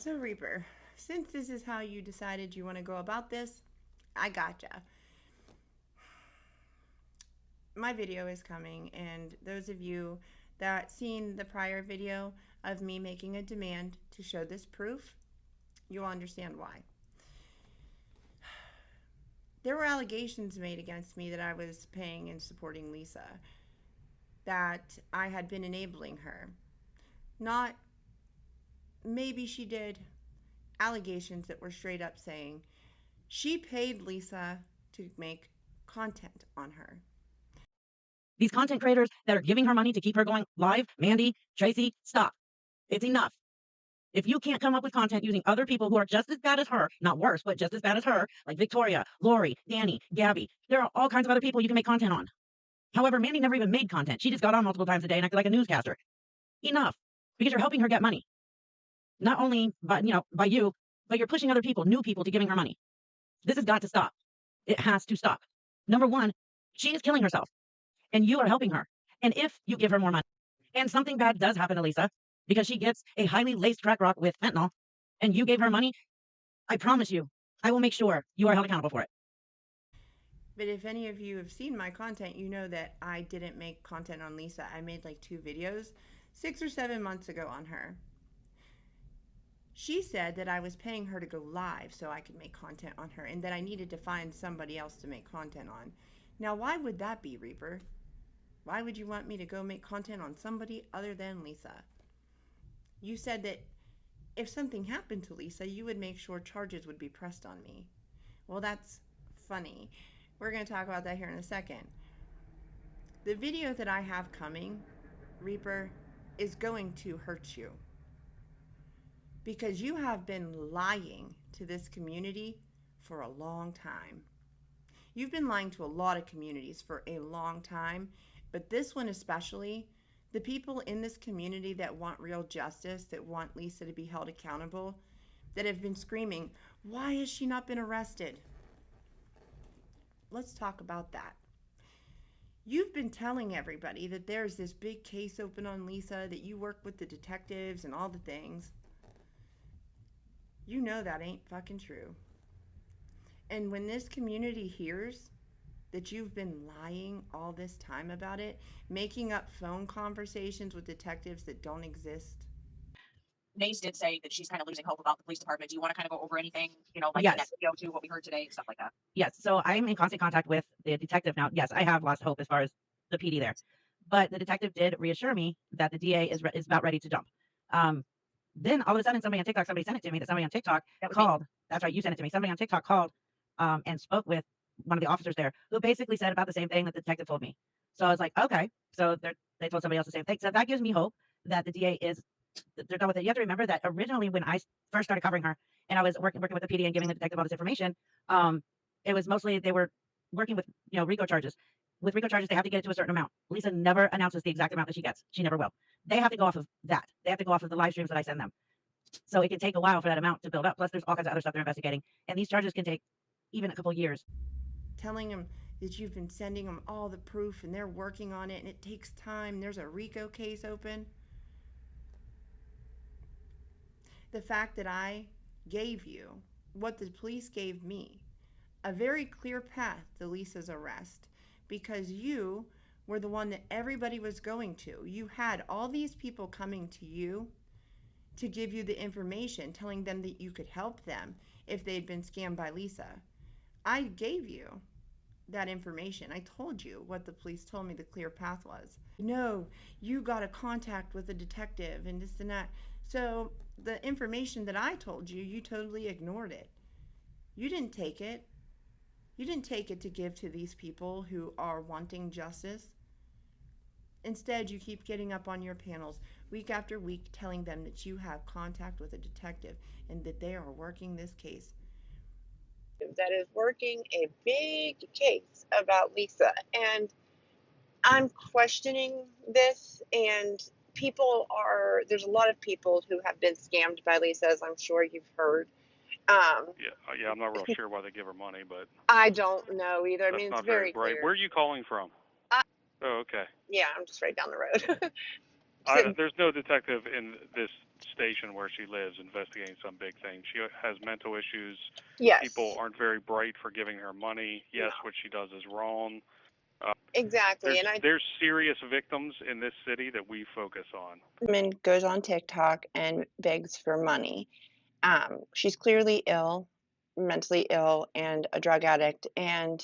So, Reaper, since this is how you decided you want to go about this, I gotcha. My video is coming, and those of you that seen the prior video of me making a demand to show this proof, you'll understand why. There were allegations made against me that I was paying and supporting Lisa, that I had been enabling her. Not maybe she did, allegations that were straight up saying she paid Lisa to make content on her. These content creators that are giving her money to keep her going live, Mandy, Tracy, stop. It's enough. If you can't come up with content using other people who are just as bad as her, not worse, but just as bad as her, like Victoria, Lori, Danny, Gabby, there are all kinds of other people you can make content on. However, Mandy never even made content. She just got on multiple times a day and acted like a newscaster. Enough. Because you're helping her get money. Not only by you, but you're pushing other people, new people, to giving her money. This has got to stop. It has to stop. Number one, she is killing herself, and you are helping her. And if you give her more money, and something bad does happen to Lisa, because she gets a highly laced crack rock with fentanyl, and you gave her money, I promise you, I will make sure you are held accountable for it. But if any of you have seen my content, you know that I didn't make content on Lisa. I made like 2 videos 6 or 7 months ago on her. She said that I was paying her to go live so I could make content on her and that I needed to find somebody else to make content on. Now, why would that be, Reaper? Why would you want me to go make content on somebody other than Lisa? You said that if something happened to Lisa, you would make sure charges would be pressed on me. Well, that's funny. We're going to talk about that here in a second. The video that I have coming, Reaper, is going to hurt you because you have been lying to this community for a long time. You've been lying to a lot of communities for a long time, but this one especially, the people in this community that want real justice, that want Lisa to be held accountable, that have been screaming, why has she not been arrested? Let's talk about that. You've been telling everybody that there's this big case open on Lisa, that you work with the detectives and all the things. You know that ain't fucking true. And when this community hears that you've been lying all this time about it, making up phone conversations with detectives that don't exist. Mace did say that she's kind of losing hope about the police department. Do you want to kind of go over anything, like in Yes. that video too, what we heard today and stuff like that? Yes. So I'm in constant contact with the detective now. Yes, I have lost hope as far as the PD there. But the detective did reassure me that the DA is about ready to jump. Then all of a sudden, somebody on TikTok, somebody sent it to me that somebody on TikTok called. That's right, you sent it to me. Somebody on TikTok called and spoke with one of the officers there, who basically said about the same thing that the detective told me. So I was like, okay. So they told somebody else the same thing. So that gives me hope that the DA they're done with it. You have to remember that originally when I first started covering her and I was working with the PD and giving the detective all this information, it was mostly they were working with RICO charges. With RICO charges, they have to get it to a certain amount. Lisa never announces the exact amount that she gets. She never will. They have to go off of that. They have to go off of the live streams that I send them. So it can take a while for that amount to build up. Plus, there's all kinds of other stuff they're investigating. And these charges can take even a couple of years. Telling them that you've been sending them all the proof and they're working on it and it takes time. There's a RICO case open. The fact that I gave you what the police gave me, a very clear path to Lisa's arrest, because you were the one that everybody was going to. You had all these people coming to you to give you the information, telling them that you could help them if they'd been scammed by Lisa. I gave you that information. I told you what the police told me the clear path was. No, you got a contact with a detective and this and that. So the information that I told you, you totally ignored it. You didn't take it. You didn't take it to give to these people who are wanting justice. Instead, you keep getting up on your panels week after week telling them that you have contact with a detective and that they are working this case. That is working a big case about Lisa. And I'm questioning this, and there's a lot of people who have been scammed by Lisa, as I'm sure you've heard. Yeah, I'm not real sure why they give her money, but I don't know either. I that's mean, it's not very very brave. clear. Where are you calling from? I, Oh, okay. yeah, I'm just right down the road. There's no detective in this station where she lives investigating some big thing. She has mental issues. Yes. People aren't very bright for giving her money. Yes, what she does is wrong. Exactly. There's serious victims in this city that we focus on. Woman goes on TikTok and begs for money. She's clearly ill, mentally ill, and a drug addict. And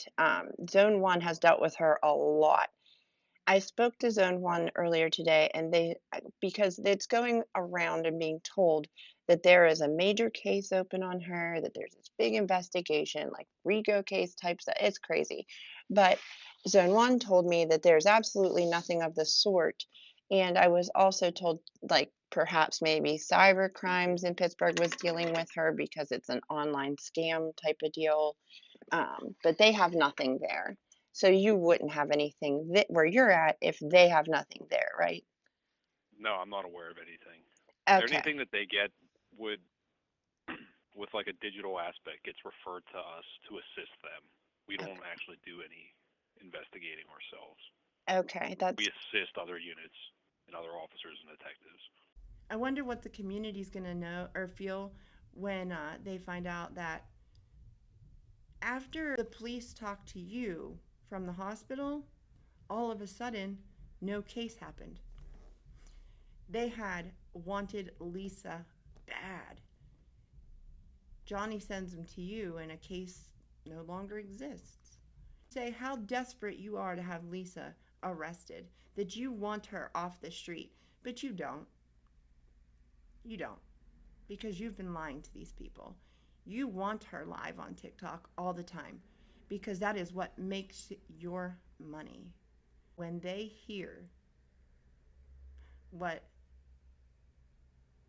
Zone 1 has dealt with her a lot. I spoke to Zone 1 earlier today, and because it's going around and being told that there is a major case open on her, that there's this big investigation, like RICO case type stuff. It's crazy. But Zone 1 told me that there's absolutely nothing of the sort. And I was also told, like, perhaps maybe cyber crimes in Pittsburgh was dealing with her because it's an online scam type of deal. But they have nothing there. So you wouldn't have anything where you're at if they have nothing there, right? No, I'm not aware of anything. Okay. Anything that they get would, with like a digital aspect, gets referred to us to assist them. We don't actually do any investigating ourselves. Okay, We assist other units and other officers and detectives. I wonder what the community's going to know or feel when they find out that after the police talk to you from the hospital, all of a sudden, no case happened. They had wanted Lisa bad. Jonny sends them to you, and a case no longer exists. Say how desperate you are to have Lisa arrested, that you want her off the street, but you don't. You don't, because you've been lying to these people. You want her live on TikTok all the time, because that is what makes your money. When they hear what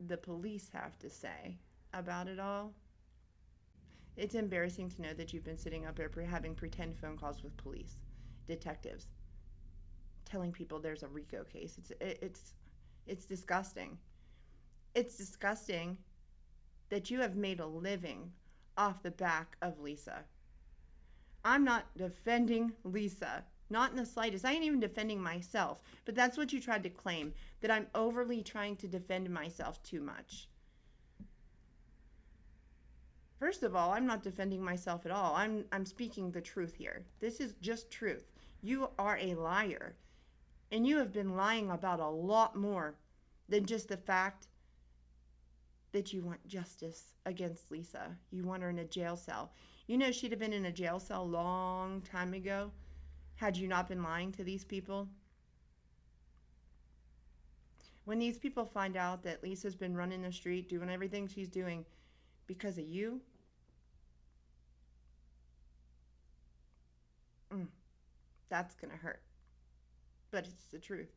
the police have to say about it all, it's embarrassing to know that you've been sitting up there having pretend phone calls with police, detectives, telling people there's a RICO case. It's disgusting. It's disgusting that you have made a living off the back of Lisa. I'm not defending Lisa, not in the slightest. I ain't even defending myself, but that's what you tried to claim, that I'm overly trying to defend myself too much. First of all, I'm not defending myself at all. I'm speaking the truth here. This is just truth. You are a liar, and you have been lying about a lot more than just the fact that you want justice against Lisa. You want her in a jail cell. You know she'd have been in a jail cell a long time ago had you not been lying to these people. When these people find out that Lisa's been running the street, doing everything she's doing because of you, that's gonna hurt. But it's the truth.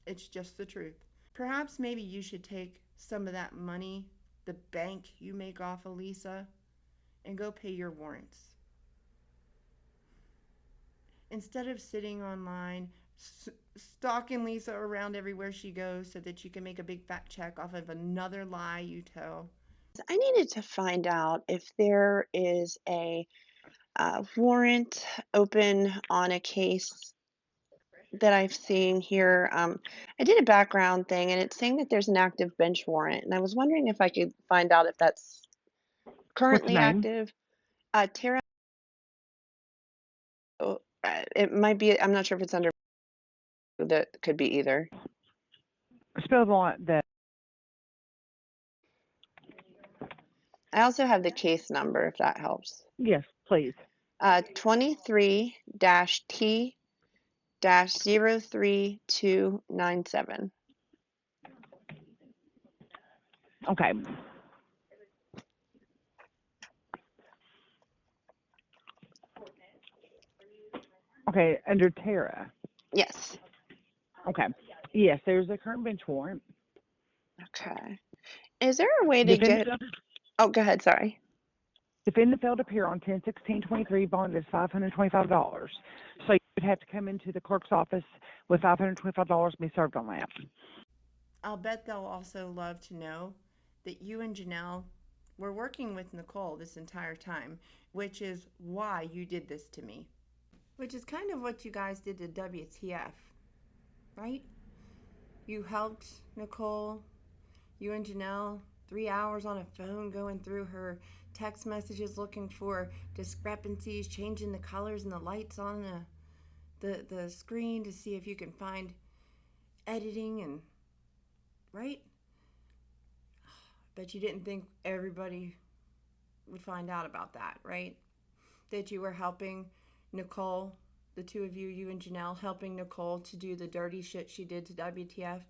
It's just the truth. Perhaps maybe you should take some of that money, the bank you make off of Lisa, and go pay your warrants. Instead of sitting online, stalking Lisa around everywhere she goes so that you can make a big fat check off of another lie you tell. I needed to find out if there is a warrant open on a case that I've seen here. I did a background thing, and it's saying that there's an active bench warrant, and I was wondering if I could find out if that's currently active. Tara, it might be. I'm not sure if it's under. That could be either. Spell the. I also have the case number if that helps. Yes, please. 23-T-03297. Okay. Okay, under Tara. Yes. Okay. Yes, there's a current bench warrant. Okay. Is there a way to get? Oh, go ahead. Sorry. Defendant failed to appear on 10/16/23, bond is $525. So you would have to come into the clerk's office with $525 and be served on that. I'll bet they'll also love to know that you and Janelle were working with Nicole this entire time, which is why you did this to me. Which is kind of what you guys did to WTF, right? You helped Nicole. You and Janelle, 3 hours on a phone going through her text messages looking for discrepancies, changing the colors and the lights on the screen to see if you can find editing and right? But you didn't think everybody would find out about that, right? That you were helping Nicole, the two of you, you and Janelle, helping Nicole to do the dirty shit she did to WTF,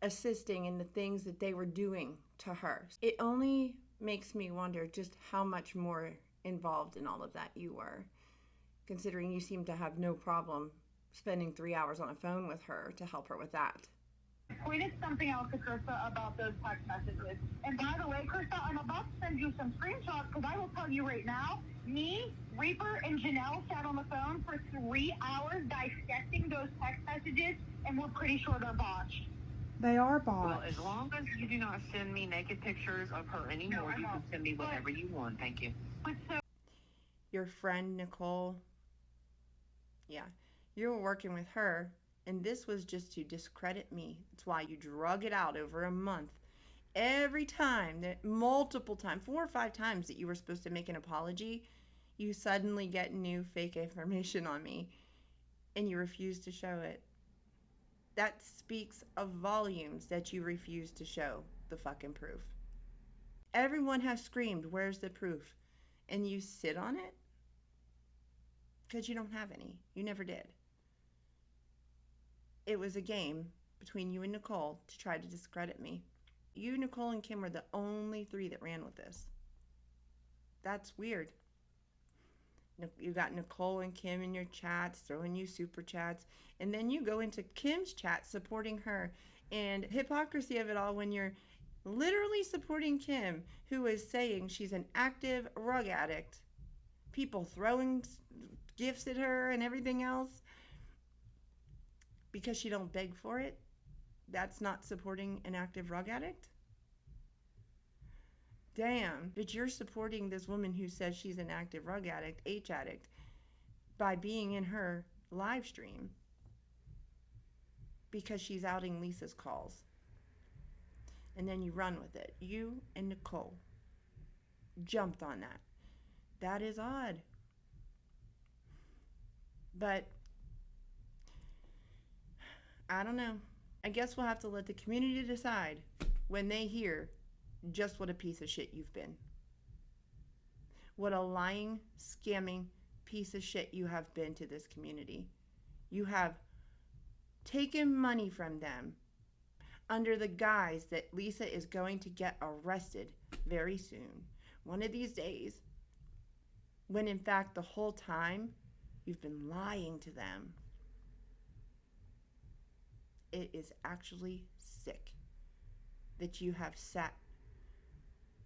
assisting in the things that they were doing to her. It only makes me wonder just how much more involved in all of that you were, considering you seem to have no problem spending 3 hours on a phone with her to help her with that. Tweeted something else to Krista about those text messages. And by the way, Krista, I'm about to send you some screenshots because I will tell you right now, me, Reaper, and Janelle sat on the phone for 3 hours dissecting those text messages, and we're pretty sure they're botched. They are bots. Well, as long as you do not send me naked pictures of her anymore, you can send me whatever you want. Thank you. But so Your friend Nicole, yeah, you were working with her, and this was just to discredit me. That's why you drug it out over a month. Every time, that multiple times, 4 or 5 times that you were supposed to make an apology, you suddenly get new fake information on me, and you refuse to show it. That speaks of volumes that you refuse to show the fucking proof. Everyone has screamed, where's the proof? And you sit on it? Because you don't have any. You never did. It was a game between you and Nicole to try to discredit me. You, Nicole, and Kim were the only 3 that ran with this. That's weird. You got Nicole and Kim in your chats, throwing you super chats, and then you go into Kim's chat supporting her. And hypocrisy of it all when you're literally supporting Kim, who is saying she's an active rug addict. People throwing gifts at her and everything else because she don't beg for it. That's not supporting an active rug addict? Damn, but you're supporting this woman who says she's an active rug addict, H addict, by being in her live stream because she's outing Lisa's calls. And then you run with it. You and Nicole jumped on that. That is odd. But I don't know. I guess we'll have to let the community decide when they hear just what a piece of shit you've been. What a lying, scamming piece of shit you have been to this community. You have taken money from them under the guise that Lisa is going to get arrested very soon, one of these days, when in fact the whole time you've been lying to them. It is actually sick that you have sat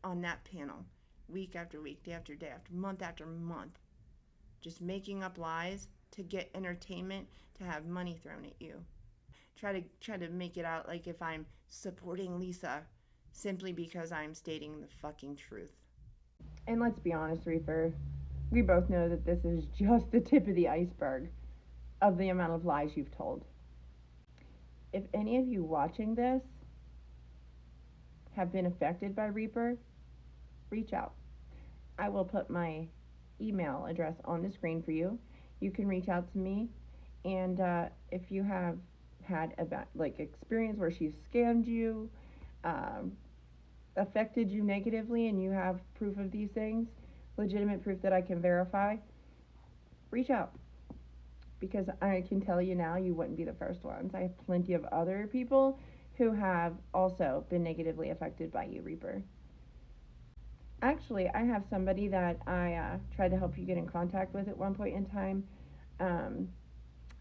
on that panel week after week, day after day, after month, just making up lies to get entertainment, to have money thrown at you. Try to make it out like if I'm supporting Lisa simply because I'm stating the fucking truth. And let's be honest, Reaper, we both know that this is just the tip of the iceberg of the amount of lies you've told. If any of you watching this have been affected by Reaper, reach out. I will put my email address on the screen for you. You can reach out to me, and if you have had experience where she's scammed you, affected you negatively, and you have proof of these things, legitimate proof that I can verify, reach out. Because I can tell you now, you wouldn't be the first ones. I have plenty of other people who have also been negatively affected by you, Reaper. Actually, I have somebody that I tried to help you get in contact with at one point in time,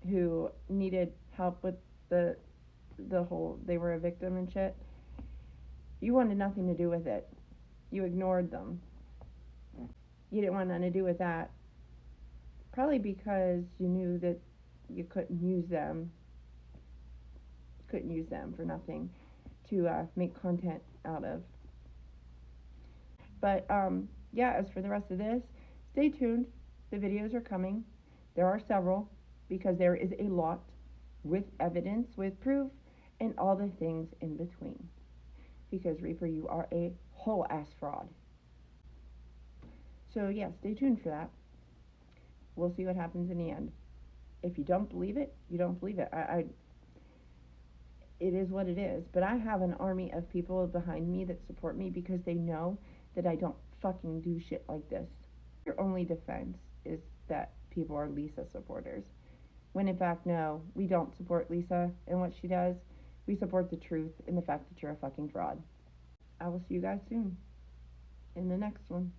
who needed help with the whole, they were a victim and shit. You wanted nothing to do with it. You ignored them. You didn't want nothing to do with that. Probably because you knew that you couldn't use them for nothing to make content out of. But yeah, as for the rest of this, stay tuned. The videos are coming. There are several, because there is a lot with evidence, with proof, and all the things in between. because Reaper, you are a whole ass fraud. So yeah, stay tuned for that. We'll see what happens in the end. If you don't believe it, you don't believe it. It is what it is. But I have an army of people behind me that support me because they know that I don't fucking do shit like this. Your only defense is that people are Lisa supporters. When in fact, no, we don't support Lisa and what she does. We support the truth and the fact that you're a fucking fraud. I will see you guys soon in the next one.